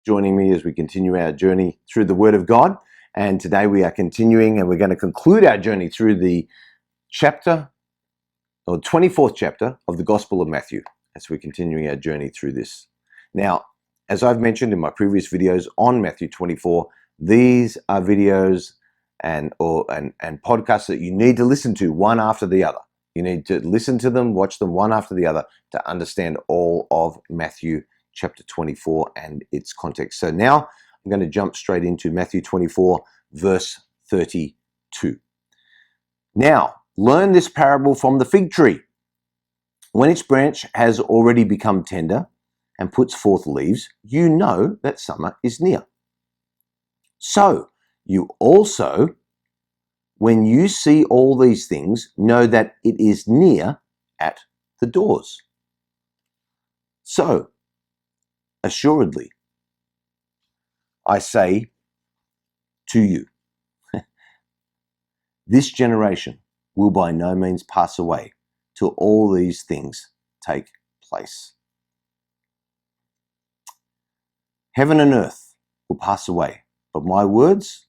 joining me as we continue our journey through the Word of God. And today we are continuing, and we're going to conclude our journey through the chapter, or 24th chapter of the Gospel of Matthew, as we're continuing our journey through this. Now, as I've mentioned in my previous videos on Matthew 24, these are videos and podcasts that you need to listen to one after the other. You need to listen to them, watch them one after the other to understand all of Matthew chapter 24 and its context. So now I'm going to jump straight into Matthew 24, verse 32. Now, learn this parable from the fig tree. When its branch has already become tender and puts forth leaves, you know that summer is near. So you also, when you see all these things, know that it is near at the doors. So, assuredly, I say to you, this generation will by no means pass away till all these things take place. Heaven and earth will pass away, but my words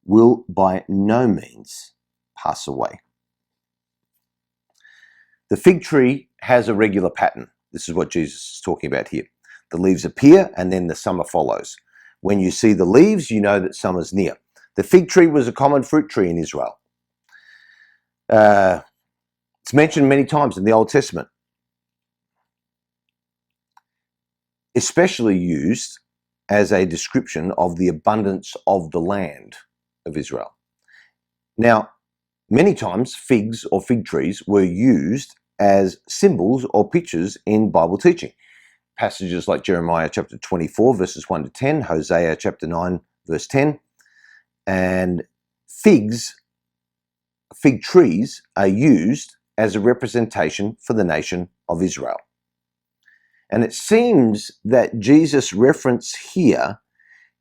will by no means pass away. The fig tree has a regular pattern. This is what Jesus is talking about here. The leaves appear and then the summer follows. When you see the leaves, you know that summer's near. The fig tree was a common fruit tree in Israel. It's mentioned many times in the Old Testament, especially used as a description of the abundance of the land of Israel. Now, many times figs or fig trees were used as symbols or pictures in Bible teaching. Passages like Jeremiah chapter 24 verses 1 to 10, Hosea chapter 9 verse 10, and fig trees are used as a representation for the nation of Israel. And it seems that Jesus' reference here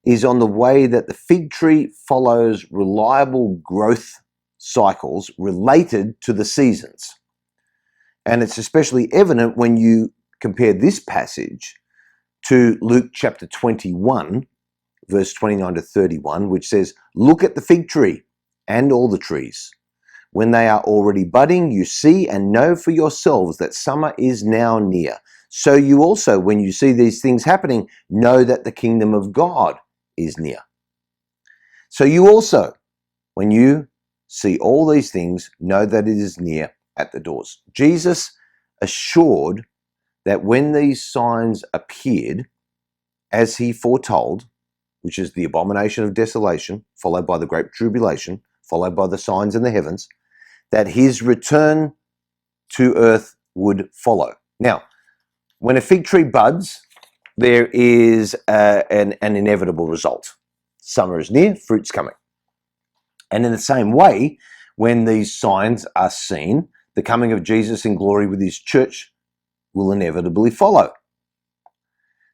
is on the way that the fig tree follows reliable growth cycles related to the seasons. And it's especially evident when you compare this passage to Luke chapter 21, verse 29 to 31, which says, "Look at the fig tree and all the trees. When they are already budding, you see and know for yourselves that summer is now near. So you also, when you see these things happening, know that the kingdom of God is near. So you also, when you see all these things, know that it is near at the doors." Jesus assured that when these signs appeared, as he foretold, which is the abomination of desolation, followed by the great tribulation, followed by the signs in the heavens, that his return to earth would follow. Now, when a fig tree buds, there is an inevitable result. Summer is near, fruit's coming. And in the same way, when these signs are seen, the coming of Jesus in glory with his church will inevitably follow.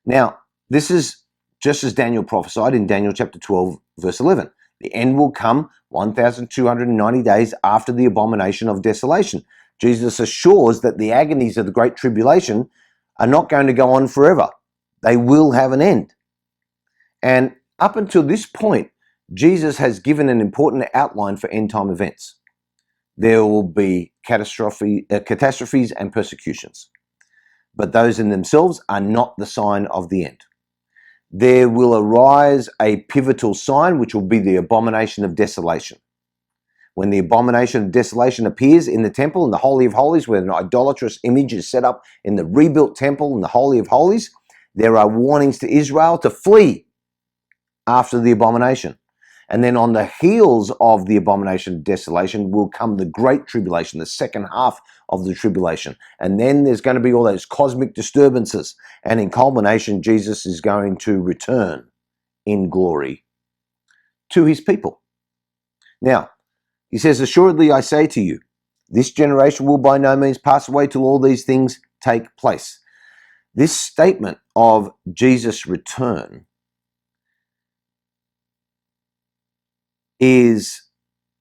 Now, this is just as Daniel prophesied in Daniel chapter 12, verse 11. The end will come 1,290 days after the abomination of desolation. Jesus assures that the agonies of the great tribulation are not going to go on forever. They will have an end. And up until this point, Jesus has given an important outline for end-time events. There will be catastrophes and persecutions, but those in themselves are not the sign of the end. There will arise a pivotal sign, which will be the abomination of desolation. When the abomination of desolation appears in the temple, in the Holy of Holies, where an idolatrous image is set up in the rebuilt temple in the Holy of Holies, there are warnings to Israel to flee after the abomination. And then on the heels of the abomination of desolation will come the great tribulation, the second half of the tribulation. And then there's going to be all those cosmic disturbances. And in culmination, Jesus is going to return in glory to his people. Now, he says, "Assuredly I say to you, this generation will by no means pass away till all these things take place." This statement of Jesus' return is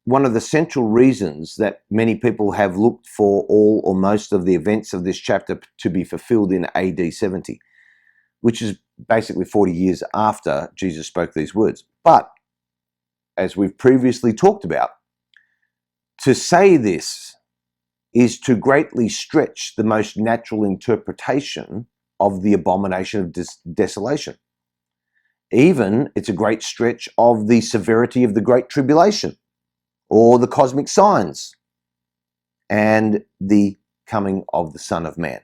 one of the central reasons that many people have looked for all or most of the events of this chapter to be fulfilled in AD 70, which is basically 40 years after Jesus spoke these words. But, as we've previously talked about, to say this is to greatly stretch the most natural interpretation of the abomination of desolation. Even, it's a great stretch of the severity of the Great Tribulation, or the cosmic signs, and the coming of the Son of Man.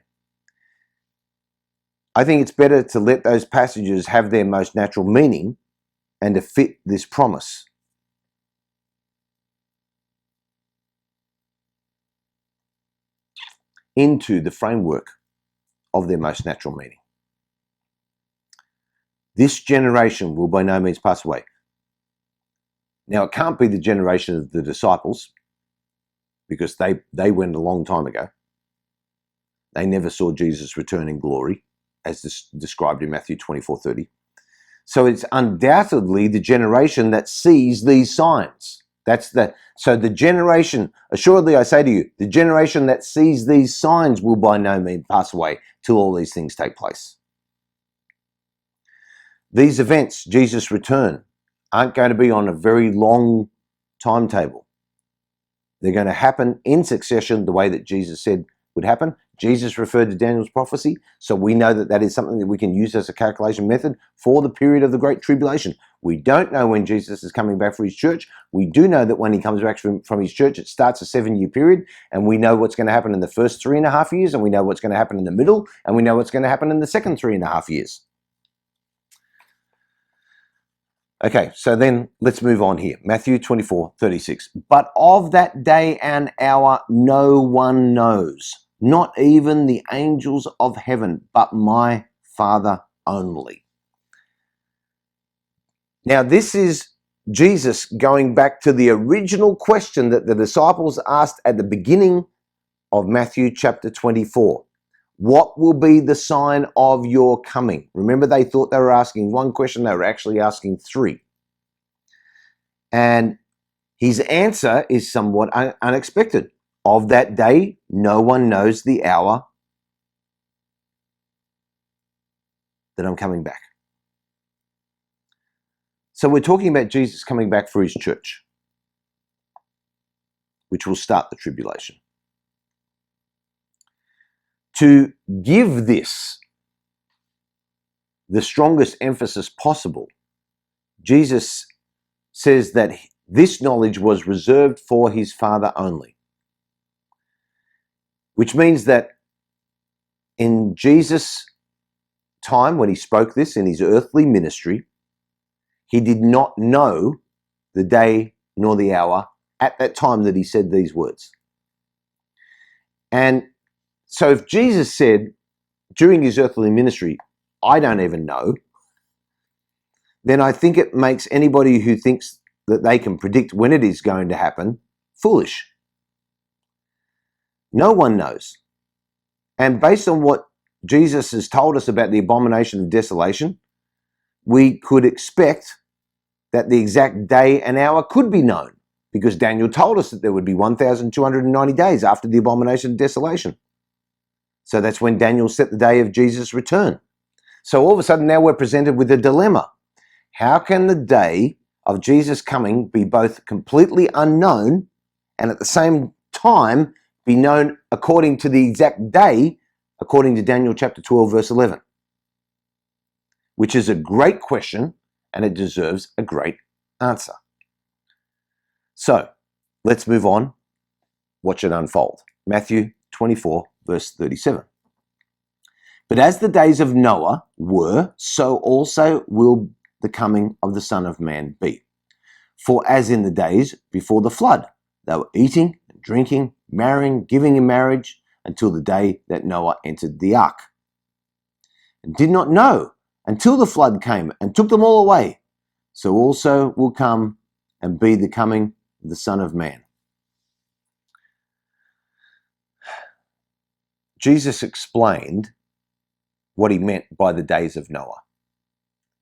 I think it's better to let those passages have their most natural meaning and to fit this promise. Into the framework of their most natural meaning. This generation will by no means pass away. Now, it can't be the generation of the disciples, because they went a long time ago. They never saw Jesus return in glory, as described in Matthew 24:30. So it's undoubtedly the generation that sees these signs. So the generation, assuredly I say to you, the generation that sees these signs will by no means pass away till all these things take place. These events, Jesus' return, aren't going to be on a very long timetable. They're going to happen in succession the way that Jesus said would happen. Jesus referred to Daniel's prophecy, so we know that that is something that we can use as a calculation method for the period of the Great Tribulation. We don't know when Jesus is coming back for his church. We do know that when he comes back from his church, it starts a 7-year period, and we know what's going to happen in the first 3.5 years, and we know what's going to happen in the middle, and we know what's going to happen in the second 3.5 years. Okay, so then let's move on here. Matthew 24:36. But of that day and hour no one knows, not even the angels of heaven, but my Father only. Now, this is Jesus going back to the original question that the disciples asked at the beginning of Matthew chapter 24. What will be the sign of your coming? Remember, they thought they were asking one question, they were actually asking 3. And his answer is somewhat unexpected. Of that day, no one knows the hour that I'm coming back. So we're talking about Jesus coming back for his church, which will start the tribulation. To give this the strongest emphasis possible, Jesus says that this knowledge was reserved for his Father only. Which means that in Jesus' time, when he spoke this in his earthly ministry, he did not know the day nor the hour at that time that he said these words. And so if Jesus said during his earthly ministry, I don't even know, then I think it makes anybody who thinks that they can predict when it is going to happen foolish. No one knows. And based on what Jesus has told us about the abomination of desolation, we could expect that the exact day and hour could be known, because Daniel told us that there would be 1,290 days after the abomination of desolation. So that's when Daniel set the day of Jesus' return. So all of a sudden now we're presented with a dilemma. How can the day of Jesus coming be both completely unknown and at the same time be known according to the exact day, according to Daniel chapter 12, verse 11? Which is a great question, and it deserves a great answer. So let's move on. Watch it unfold. Matthew 24, verse 37. But as the days of Noah were, so also will the coming of the Son of Man be. For as in the days before the flood, they were eating and drinking, marrying, giving in marriage, until the day that Noah entered the ark, and did not know until the flood came and took them all away. So also will come and be the coming of the Son of Man. Jesus explained what he meant by the days of Noah.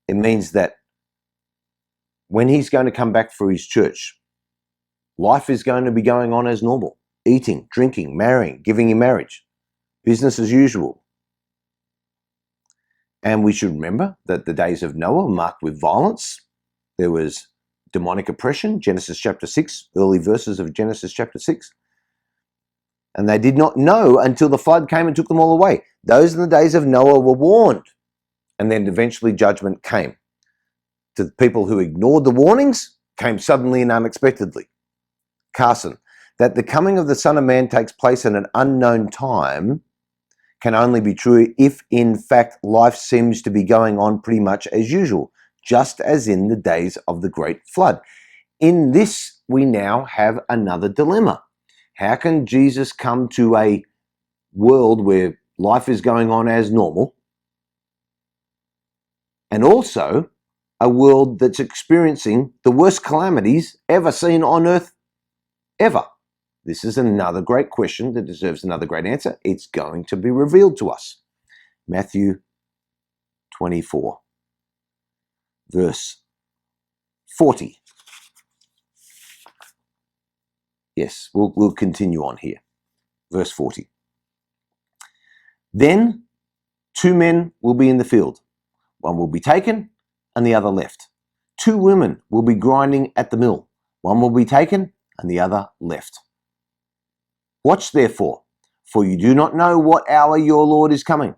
It means that when he's going to come back for his church, life is going to be going on as normal. Eating, drinking, marrying, giving in marriage. Business as usual. And we should remember that the days of Noah were marked with violence. There was demonic oppression, Genesis chapter 6, early verses of Genesis chapter 6. And they did not know until the flood came and took them all away. Those in the days of Noah were warned. And then eventually judgment came. To the people who ignored the warnings, came suddenly and unexpectedly. Carson, that the coming of the Son of Man takes place at an unknown time can only be true if, in fact, life seems to be going on pretty much as usual, just as in the days of the Great Flood. In this, we now have another dilemma. How can Jesus come to a world where life is going on as normal, and also a world that's experiencing the worst calamities ever seen on earth, ever? This is another great question that deserves another great answer. It's going to be revealed to us. Matthew 24, verse 40. Yes, we'll continue on here. Verse 40. Then 2 men will be in the field. One will be taken and the other left. 2 women will be grinding at the mill. One will be taken and the other left. Watch therefore, for you do not know what hour your Lord is coming.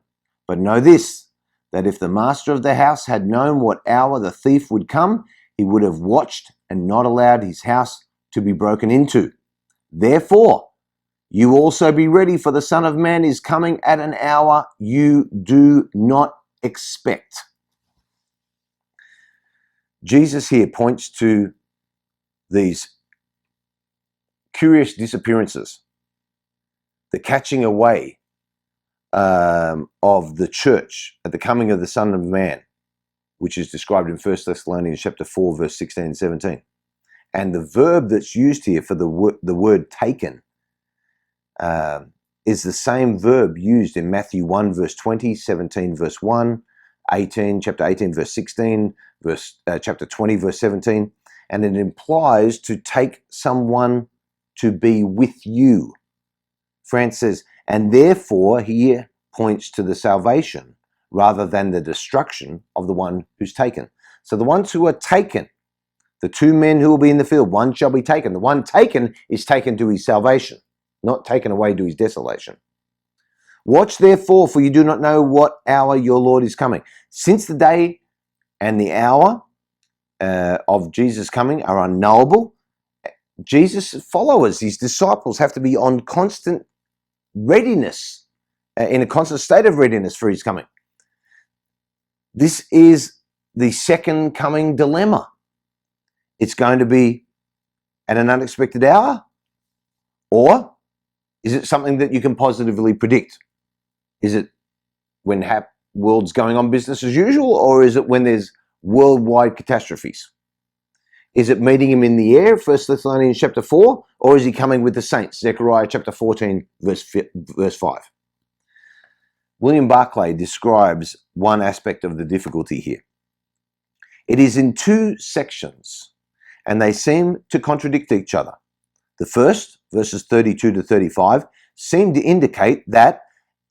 But know this, that if the master of the house had known what hour the thief would come, he would have watched and not allowed his house to be broken into. Therefore, you also be ready, for the Son of Man is coming at an hour you do not expect. Jesus here points to these curious disappearances, the catching away of the church at the coming of the Son of Man, which is described in 1 Thessalonians chapter 4, verse 16 and 17. And the verb that's used here for the word taken is the same verb used in Matthew 1, verse 20, 17, verse 1, 18, chapter 18, verse 16, chapter 20, verse 17. And it implies to take someone to be with you. France says, and therefore here points to the salvation rather than the destruction of the one who's taken. So the ones who are taken, the 2 men who will be in the field, one shall be taken. The one taken is taken to his salvation, not taken away to his desolation. Watch therefore, for you do not know what hour your Lord is coming. Since the day and the hour of Jesus' coming are unknowable, Jesus' followers, his disciples, have to be on constant readiness, in a constant state of readiness for his coming. This is the second coming dilemma. It's going to be at an unexpected hour, or is it something that you can positively predict? Is it when world's going on business as usual, or is it when there's worldwide catastrophes? Is it meeting him in the air, 1 Thessalonians chapter 4, or is he coming with the saints, Zechariah chapter 14, verse 5? William Barclay describes one aspect of the difficulty here. It is in 2 sections, and they seem to contradict each other. The first, verses 32 to 35, seem to indicate that,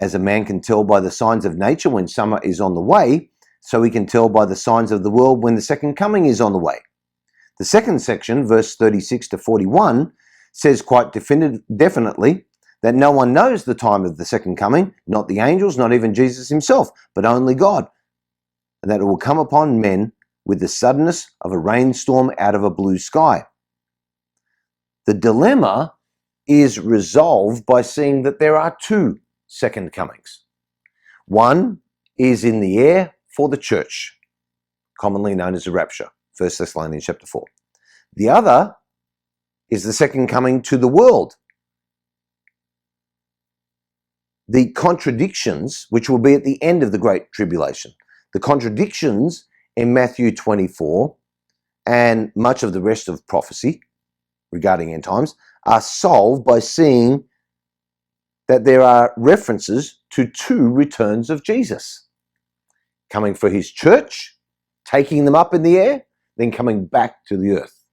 as a man can tell by the signs of nature when summer is on the way, so he can tell by the signs of the world when the second coming is on the way. The second section, verse 36 to 41, says quite definitely that no one knows the time of the second coming, not the angels, not even Jesus himself, but only God, and that it will come upon men with the suddenness of a rainstorm out of a blue sky. The dilemma is resolved by seeing that there are 2 second comings. One is in the air for the church, commonly known as the rapture, 1 Thessalonians chapter 4. The other is the second coming to the world. The contradictions, which will be at the end of the Great Tribulation, the contradictions in Matthew 24 and much of the rest of prophecy regarding end times are solved by seeing that there are references to 2 returns of Jesus. Coming for his church, taking them up in the air, then coming back to the earth.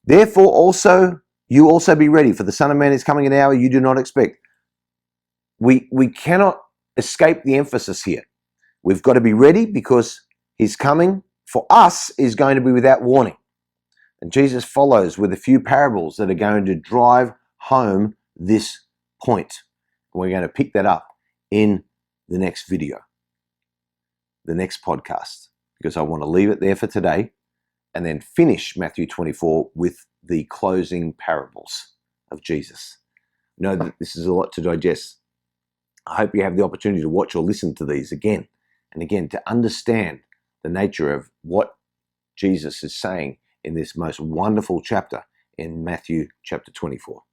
Therefore also, you also be ready, for the Son of Man is coming an hour you do not expect. We cannot escape the emphasis here. We've got to be ready because his coming for us is going to be without warning. And Jesus follows with a few parables that are going to drive home this point. We're going to pick that up in the next video, the next podcast, because I want to leave it there for today and then finish Matthew 24 with the closing parables of Jesus. Know that this is a lot to digest. I hope you have the opportunity to watch or listen to these again and again to understand the nature of what Jesus is saying in this most wonderful chapter in Matthew chapter 24.